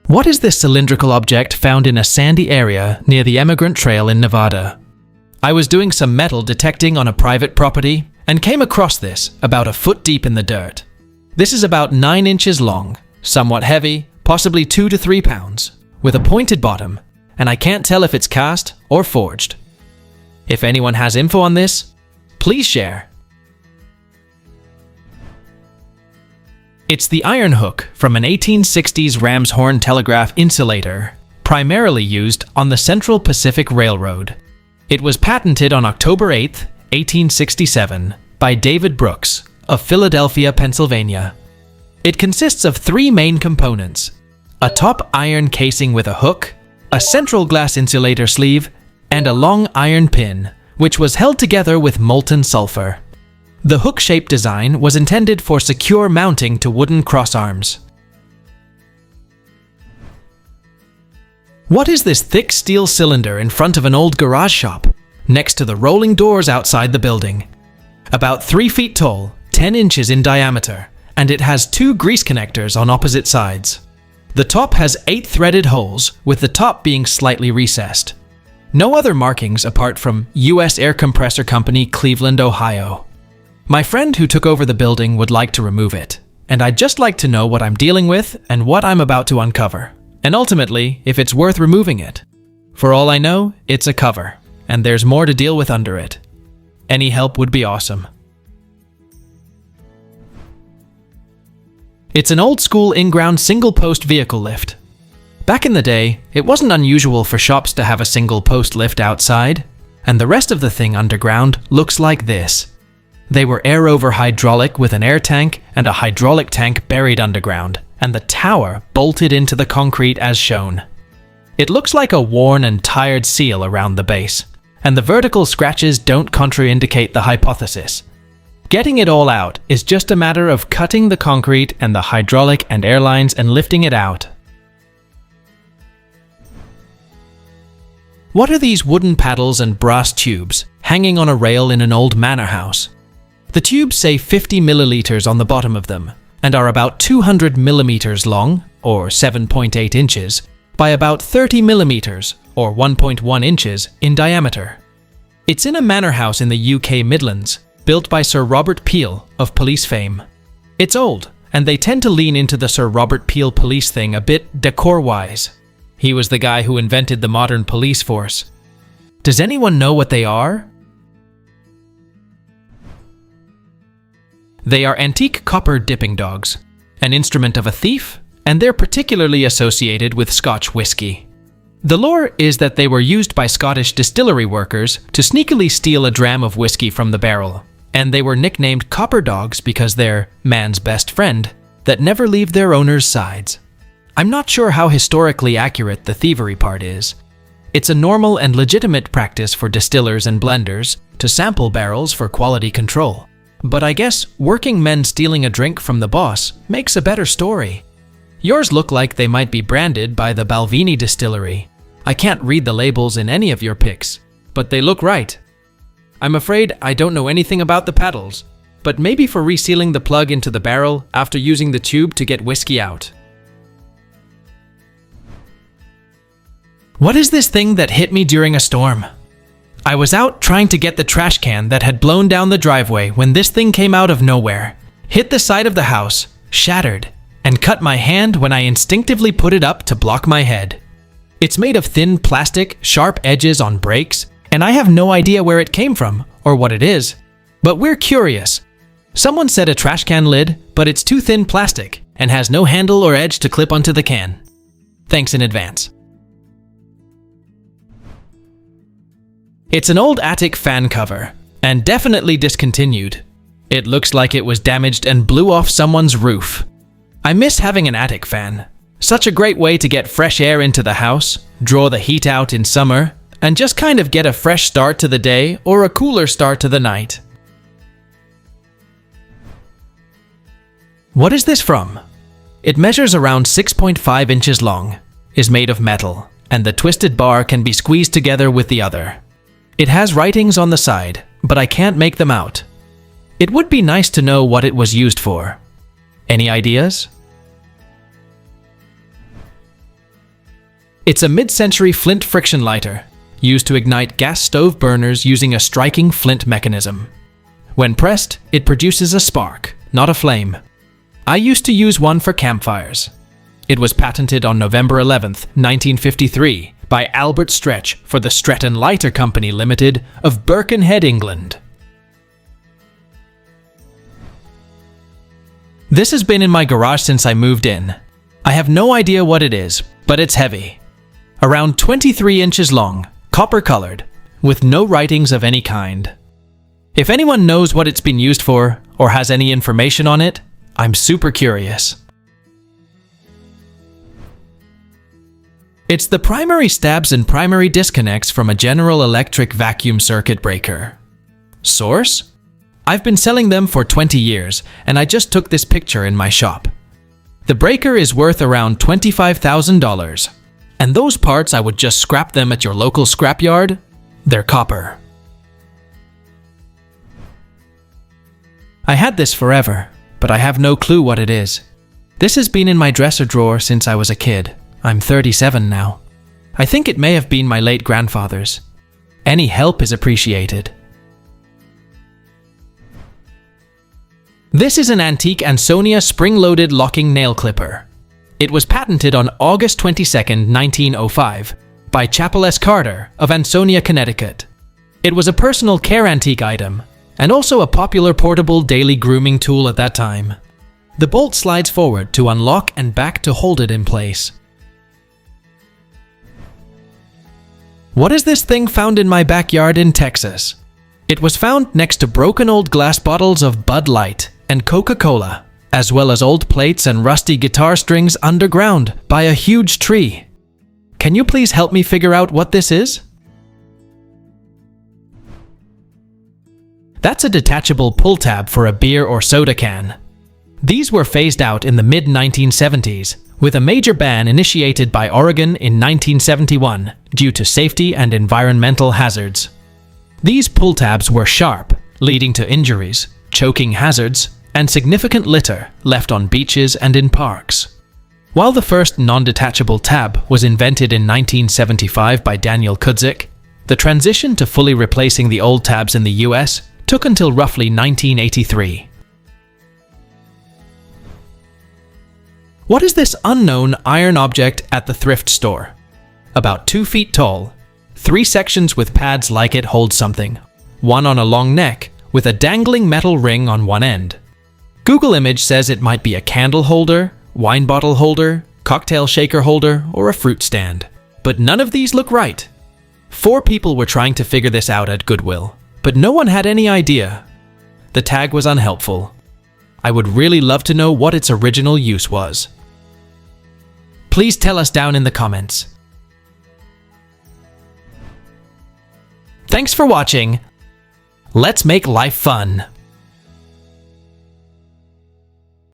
What is this cylindrical object found in a sandy area near the Emigrant Trail in Nevada? I was doing some metal detecting on a private property and came across this about a foot deep in the dirt. This is about 9 inches long, somewhat heavy, possibly 2 to 3 pounds, with a pointed bottom, and I can't tell if it's cast or forged. If anyone has info on this, please share. It's the iron hook from an 1860s ram's horn telegraph insulator, primarily used on the Central Pacific Railroad. It was patented on October 8, 1867, by David Brooks of Philadelphia, Pennsylvania. It consists of 3 main components: a top iron casing with a hook, a central glass insulator sleeve, and a long iron pin, which was held together with molten sulfur. The hook-shaped design was intended for secure mounting to wooden crossarms. What is this thick steel cylinder in front of an old garage shop, next to the rolling doors outside the building? About 3 feet tall, 10 inches in diameter, and it has 2 grease connectors on opposite sides. The top has 8 threaded holes, with the top being slightly recessed. No other markings apart from U.S. Air Compressor Company, Cleveland, Ohio. My friend who took over the building would like to remove it, and I'd just like to know what I'm dealing with and what I'm about to uncover, and ultimately, if it's worth removing it. For all I know, it's a cover, and there's more to deal with under it. Any help would be awesome. It's an old-school in-ground single-post vehicle lift. Back in the day, it wasn't unusual for shops to have a single-post lift outside, and the rest of the thing underground looks like this. They were air-over hydraulic with an air tank and a hydraulic tank buried underground, and the tower bolted into the concrete as shown. It looks like a worn and tired seal around the base, and the vertical scratches don't contraindicate the hypothesis. Getting it all out is just a matter of cutting the concrete and the hydraulic and air lines and lifting it out. What are these wooden paddles and brass tubes hanging on a rail in an old manor house? The tubes say 50 milliliters on the bottom of them and are about 200 millimeters long, or 7.8 inches, by about 30 millimeters, or 1.1 inches, in diameter. It's in a manor house in the UK Midlands, built by Sir Robert Peel of police fame. It's old, and they tend to lean into the Sir Robert Peel police thing a bit decor-wise. He was the guy who invented the modern police force. Does anyone know what they are? They are antique copper dipping dogs, an instrument of a thief, and they're particularly associated with Scotch whiskey. The lore is that they were used by Scottish distillery workers to sneakily steal a dram of whiskey from the barrel, and they were nicknamed copper dogs because they're man's best friend that never leave their owner's sides. I'm not sure how historically accurate the thievery part is. It's a normal and legitimate practice for distillers and blenders to sample barrels for quality control. But I guess working men stealing a drink from the boss makes a better story. Yours look like they might be branded by the Balvenie distillery. I can't read the labels in any of your pics, but they look right. I'm afraid I don't know anything about the paddles, but maybe for resealing the plug into the barrel after using the tube to get whiskey out. What is this thing that hit me during a storm? I was out trying to get the trash can that had blown down the driveway when this thing came out of nowhere, hit the side of the house, shattered, and cut my hand when I instinctively put it up to block my head. It's made of thin plastic, sharp edges on brakes, and I have no idea where it came from or what it is. But we're curious. Someone said a trash can lid, but it's too thin plastic and has no handle or edge to clip onto the can. Thanks in advance. It's an old attic fan cover, and definitely discontinued. It looks like it was damaged and blew off someone's roof. I miss having an attic fan. Such a great way to get fresh air into the house, draw the heat out in summer, and just kind of get a fresh start to the day or a cooler start to the night. What is this from? It measures around 6.5 inches long, is made of metal, and the twisted bar can be squeezed together with the other. It has writings on the side, but I can't make them out. It would be nice to know what it was used for. Any ideas? It's a mid-century flint friction lighter, used to ignite gas stove burners using a striking flint mechanism. When pressed, it produces a spark, not a flame. I used to use one for campfires. It was patented on November 11th, 1953, by Albert Stretch for the Stretton Lighter Company Limited of Birkenhead, England. This has been in my garage since I moved in. I have no idea what it is, but it's heavy. Around 23 inches long, copper-colored, with no writings of any kind. If anyone knows what it's been used for, or has any information on it, I'm super curious. It's the primary stabs and primary disconnects from a General Electric vacuum circuit breaker. Source? I've been selling them for 20 years, and I just took this picture in my shop. The breaker is worth around $25,000. And those parts, I would just scrap them at your local scrapyard. They're copper. I had this forever, but I have no clue what it is. This has been in my dresser drawer since I was a kid. I'm 37 now. I think it may have been my late grandfather's. Any help is appreciated. This is an antique Ansonia spring-loaded locking nail clipper. It was patented on August 22, 1905, by Chapel S. Carter of Ansonia, Connecticut. It was a personal care antique item, and also a popular portable daily grooming tool at that time. The bolt slides forward to unlock and back to hold it in place. What is this thing found in my backyard in Texas? It was found next to broken old glass bottles of Bud Light and Coca-Cola, as well as old plates and rusty guitar strings underground by a huge tree. Can you please help me figure out what this is? That's a detachable pull tab for a beer or soda can. These were phased out in the mid-1970s, with a major ban initiated by Oregon in 1971 due to safety and environmental hazards. These pull tabs were sharp, leading to injuries, choking hazards, and significant litter left on beaches and in parks. While the first non-detachable tab was invented in 1975 by Daniel Kudzik, the transition to fully replacing the old tabs in the US took until roughly 1983. What is this unknown iron object at the thrift store? About 2 feet tall, 3 sections with pads like it hold something, one on a long neck with a dangling metal ring on one end. Google image says it might be a candle holder, wine bottle holder, cocktail shaker holder, or a fruit stand. But none of these look right. 4 people were trying to figure this out at Goodwill, but no one had any idea. The tag was unhelpful. I would really love to know what its original use was. Please tell us down in the comments. Thanks for watching. Let's make life fun.